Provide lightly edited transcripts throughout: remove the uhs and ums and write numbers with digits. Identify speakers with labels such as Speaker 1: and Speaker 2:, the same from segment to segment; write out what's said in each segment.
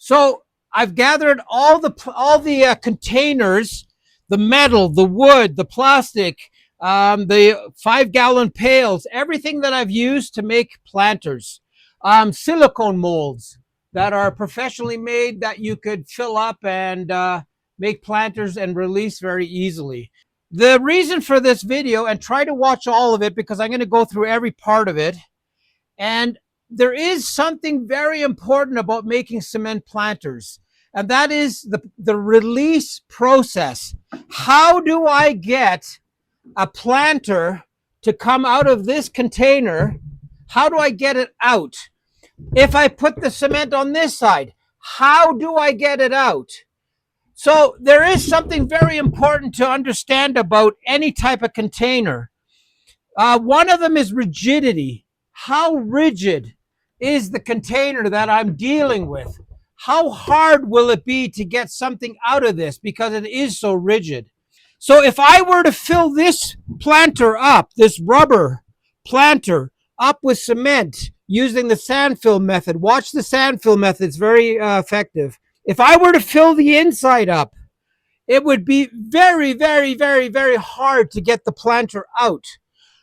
Speaker 1: So I've gathered all the containers, the metal, the wood, the plastic, the 5-gallon pails, everything that I've used to make planters, silicone molds that are professionally made that you could fill up and make planters and release very easily. The reason for this video, and try to watch all of it because I'm going to go through every part of it, and there is something very important about making cement planters, and that is the release process. How do I get a planter to come out of this container? How do I get it out? If I put the cement on this side, how do I get it out? So there is something very important to understand about any type of container. One of them is rigidity. How rigid is the container that I'm dealing with? How hard will it be to get something out of this because it is so rigid? So if I were to fill this planter up, this rubber planter up with cement using the sand fill method, watch the sand fill method, it's very effective. If I were to fill the inside up, it would be very, very, very, very hard to get the planter out.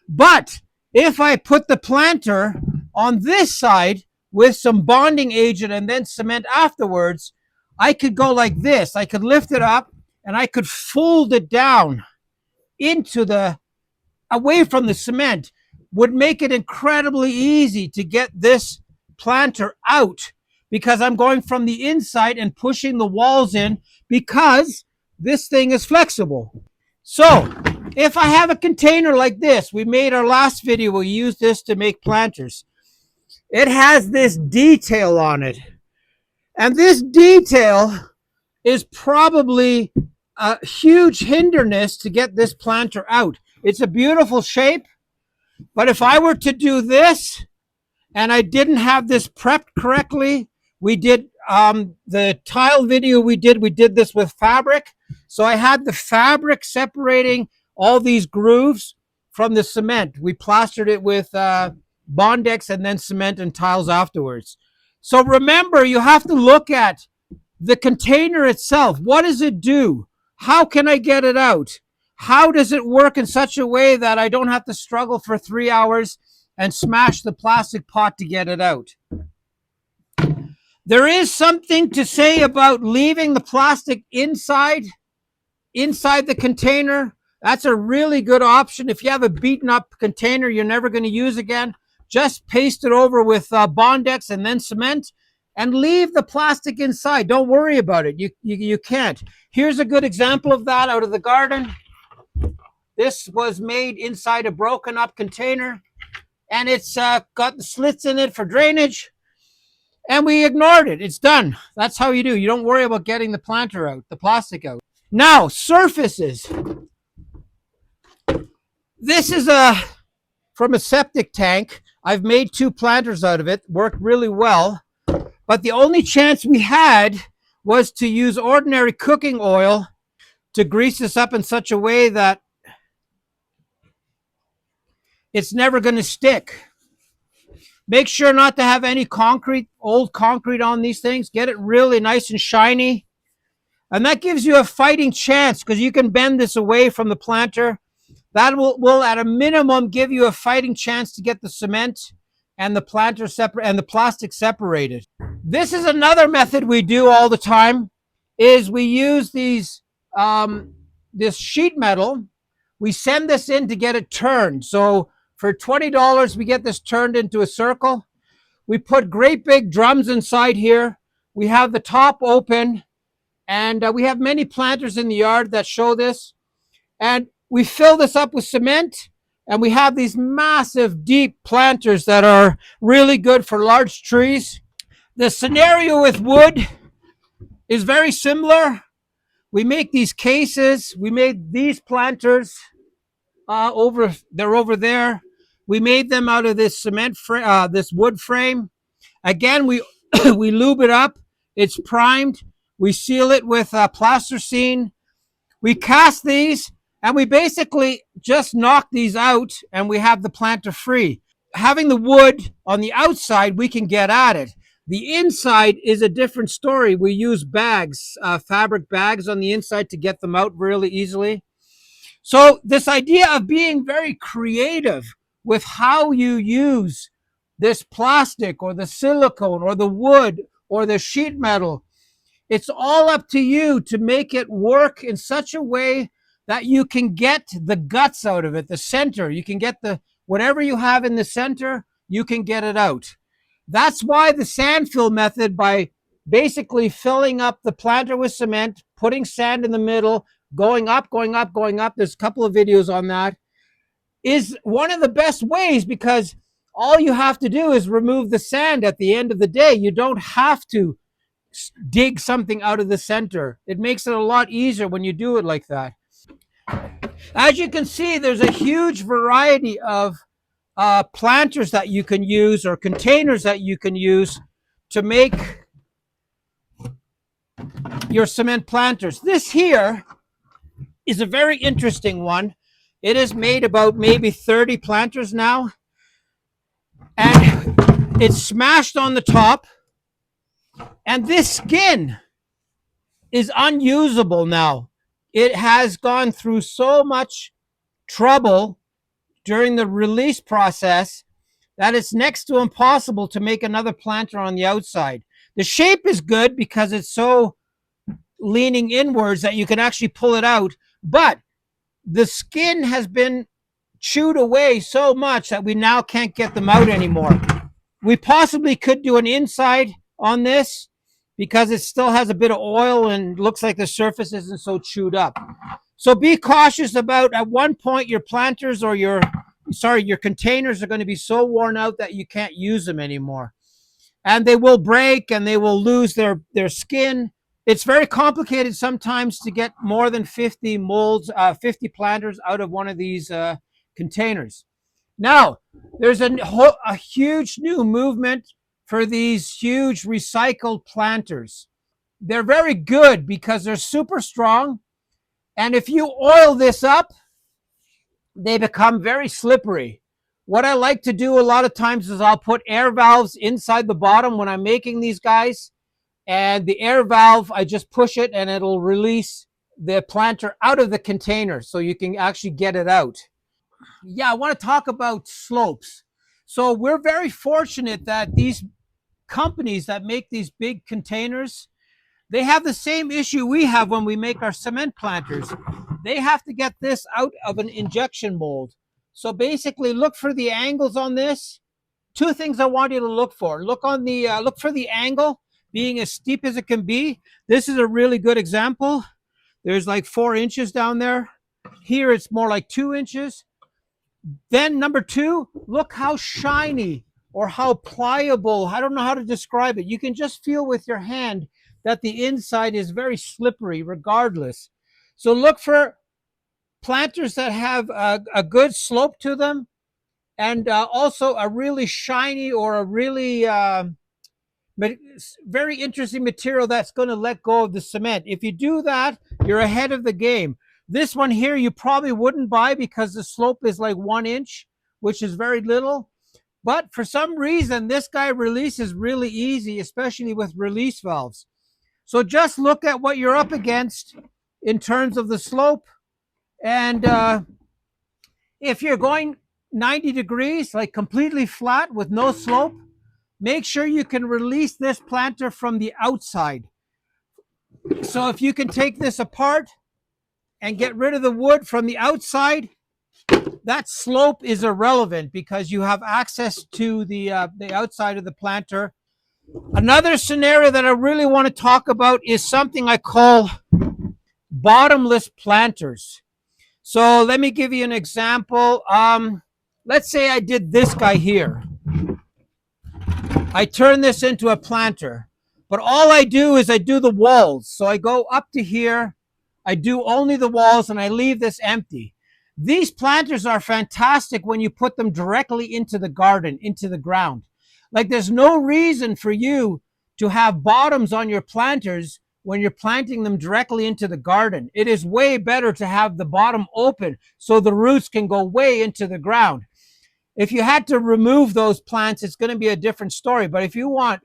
Speaker 1: But if I put the planter on this side with some bonding agent and then cement afterwards, I could go like this. I could lift it up and I could fold it down away from the cement. Would make it incredibly easy to get this planter out because I'm going from the inside and pushing the walls in because this thing is flexible. So if I have a container like this, we made our last video, we used this to make planters. It has this detail on it. And this detail is probably a huge hindrance to get this planter out. It's a beautiful shape, but if I were to do this and I didn't have this prepped correctly, we did the tile video we did this with fabric. So I had the fabric separating all these grooves from the cement. We plastered it with Bondex and then cement and tiles afterwards. So remember, you have to look at the container itself. What does it do? How can I get it out? How does it work in such a way that I don't have to struggle for 3 hours and smash the plastic pot to get it out? There is something to say about leaving the plastic inside the container. That's a really good option. If you have a beaten up container you're never going to use again, just paste it over with Bondex and then cement and leave the plastic inside. Don't worry about it. You can't. Here's a good example of that out of the garden. This was made inside a broken up container and it's got the slits in it for drainage. And we ignored it. It's done. That's how you do. You don't worry about getting the planter out, the plastic out. Now, surfaces. This is from a septic tank. I've made 2 planters out of it. Worked really well. But the only chance we had was to use ordinary cooking oil to grease this up in such a way that it's never going to stick. Make sure not to have any old concrete on these things. Get it really nice and shiny. And that gives you a fighting chance because you can bend this away from the planter. That will at a minimum give you a fighting chance to get the cement and the planter separate and the plastic separated. This is another method we do all the time, is we use this sheet metal. We send this in to get it turned. So for $20, we get this turned into a circle. We put great big drums inside here. We have the top open, and we have many planters in the yard that show this. And we fill this up with cement, and we have these massive, deep planters that are really good for large trees. The scenario with wood is very similar. We make these cases. We made these planters they're over there. We made them out of this this wood frame. Again, we lube it up. It's primed. We seal it with plasticine. We cast these, and we basically just knock these out, and we have the planter free. Having the wood on the outside, we can get at it. The inside is a different story. We use bags, fabric bags on the inside to get them out really easily. So this idea of being very creative with how you use this plastic or the silicone or the wood or the sheet metal, it's all up to you to make it work in such a way that you can get the guts out of it, the center. You can get the whatever you have in the center, you can get it out. That's why the sand fill method, by basically filling up the planter with cement, putting sand in the middle, going up, going up, going up. There's a couple of videos on that, is one of the best ways, because all you have to do is remove the sand at the end of the day. You don't have to dig something out of the center. It makes it a lot easier when you do it like that. As you can see, there's a huge variety of planters that you can use, or containers that you can use to make your cement planters. This here is a very interesting one. It has made about maybe 30 planters now, and it's smashed on the top, and this skin is unusable now. It has gone through so much trouble during the release process that it's next to impossible to make another planter on the outside. The shape is good because it's so leaning inwards that you can actually pull it out, but the skin has been chewed away so much that we now can't get them out anymore. We possibly could do an inside on this because it still has a bit of oil and looks like the surface isn't so chewed up. So be cautious about, at one point, your planters or your containers are going to be so worn out that you can't use them anymore. And they will break and they will lose their skin. It's very complicated sometimes to get more than 50 50 planters out of one of these containers. Now, there's a huge new movement for these huge recycled planters. They're very good because they're super strong. And if you oil this up, they become very slippery. What I like to do a lot of times is I'll put air valves inside the bottom when I'm making these guys. And the air valve, I just push it and it'll release the planter out of the container so you can actually get it out. Yeah, I want to talk about slopes. So we're very fortunate that these companies that make these big containers, they have the same issue we have when we make our cement planters. They have to get this out of an injection mold. So basically, look for the angles on this. Two things I want you to look for. Look for the angle being as steep as it can be. This is a really good example. There's like 4 inches down there. Here it's more like 2 inches. Then number two, look how shiny or how pliable. I don't know how to describe it. You can just feel with your hand that the inside is very slippery regardless. So look for planters that have a good slope to them, and also a really shiny or a really very interesting material that's going to let go of the cement. If you do that, you're ahead of the game. This one here you probably wouldn't buy because the slope is like 1 inch, which is very little. But for some reason, this guy releases really easy, especially with release valves. So just look at what you're up against in terms of the slope. And if you're going 90 degrees, like completely flat with no slope, make sure you can release this planter from the outside. So if you can take this apart and get rid of the wood from the outside, that slope is irrelevant because you have access to the outside of the planter. Another scenario that I really want to talk about is something I call bottomless planters. So let me give you an example. Let's say I did this guy here. I turn this into a planter, but all I do is I do the walls. So I go up to here, I do only the walls, and I leave this empty. These planters are fantastic when you put them directly into the garden, into the ground. Like there's no reason for you to have bottoms on your planters when you're planting them directly into the garden. It is way better to have the bottom open so the roots can go way into the ground. If you had to remove those plants, it's going to be a different story. But if you want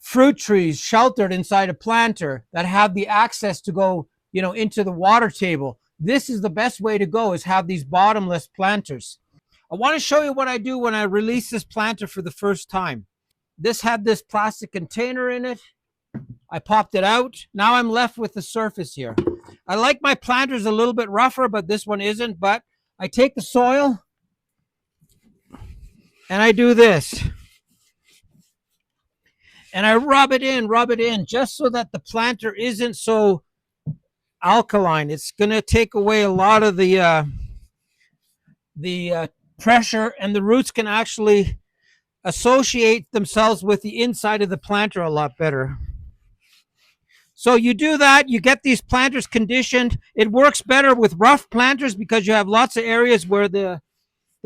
Speaker 1: fruit trees sheltered inside a planter that have the access to go, into the water table. This is the best way to go, is have these bottomless planters. I want to show you what I do when I release this planter for the first time. This had this plastic container in it. I popped it out. Now I'm left with the surface here. I like my planters a little bit rougher, but this one isn't. But I take the soil and I do this. And I rub it in, just so that the planter isn't so alkaline. It's going to take away a lot of the pressure, and the roots can actually associate themselves with the inside of the planter a lot better. So you do that, you get these planters conditioned. It works better with rough planters because you have lots of areas where the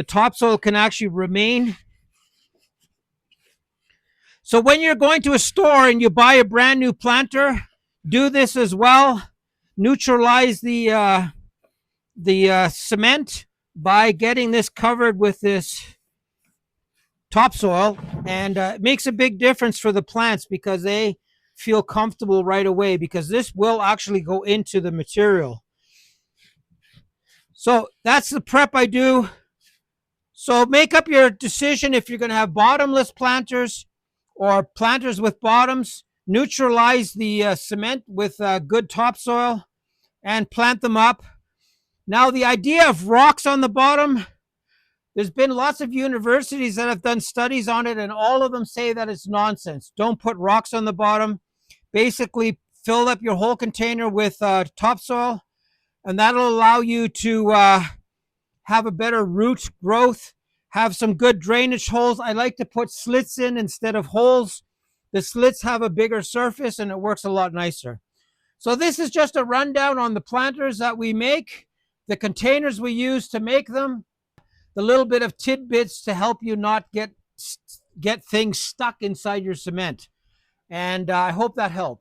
Speaker 1: topsoil can actually remain. So when you're going to a store and you buy a brand new planter, do this as well. Neutralize the cement by getting this covered with this topsoil, and it makes a big difference for the plants because they feel comfortable right away, because this will actually go into the material. So that's the prep I do. So make up your decision if you're going to have bottomless planters or planters with bottoms. Neutralize the cement with good topsoil and plant them up. Now, the idea of rocks on the bottom, there's been lots of universities that have done studies on it, and all of them say that it's nonsense. Don't put rocks on the bottom. Basically, fill up your whole container with topsoil, and that'll allow you to have a better root growth, have some good drainage holes. I like to put slits in instead of holes. The slits have a bigger surface, and it works a lot nicer. So this is just a rundown on the planters that we make, the containers we use to make them, the little bit of tidbits to help you not get things stuck inside your cement. And I hope that helped.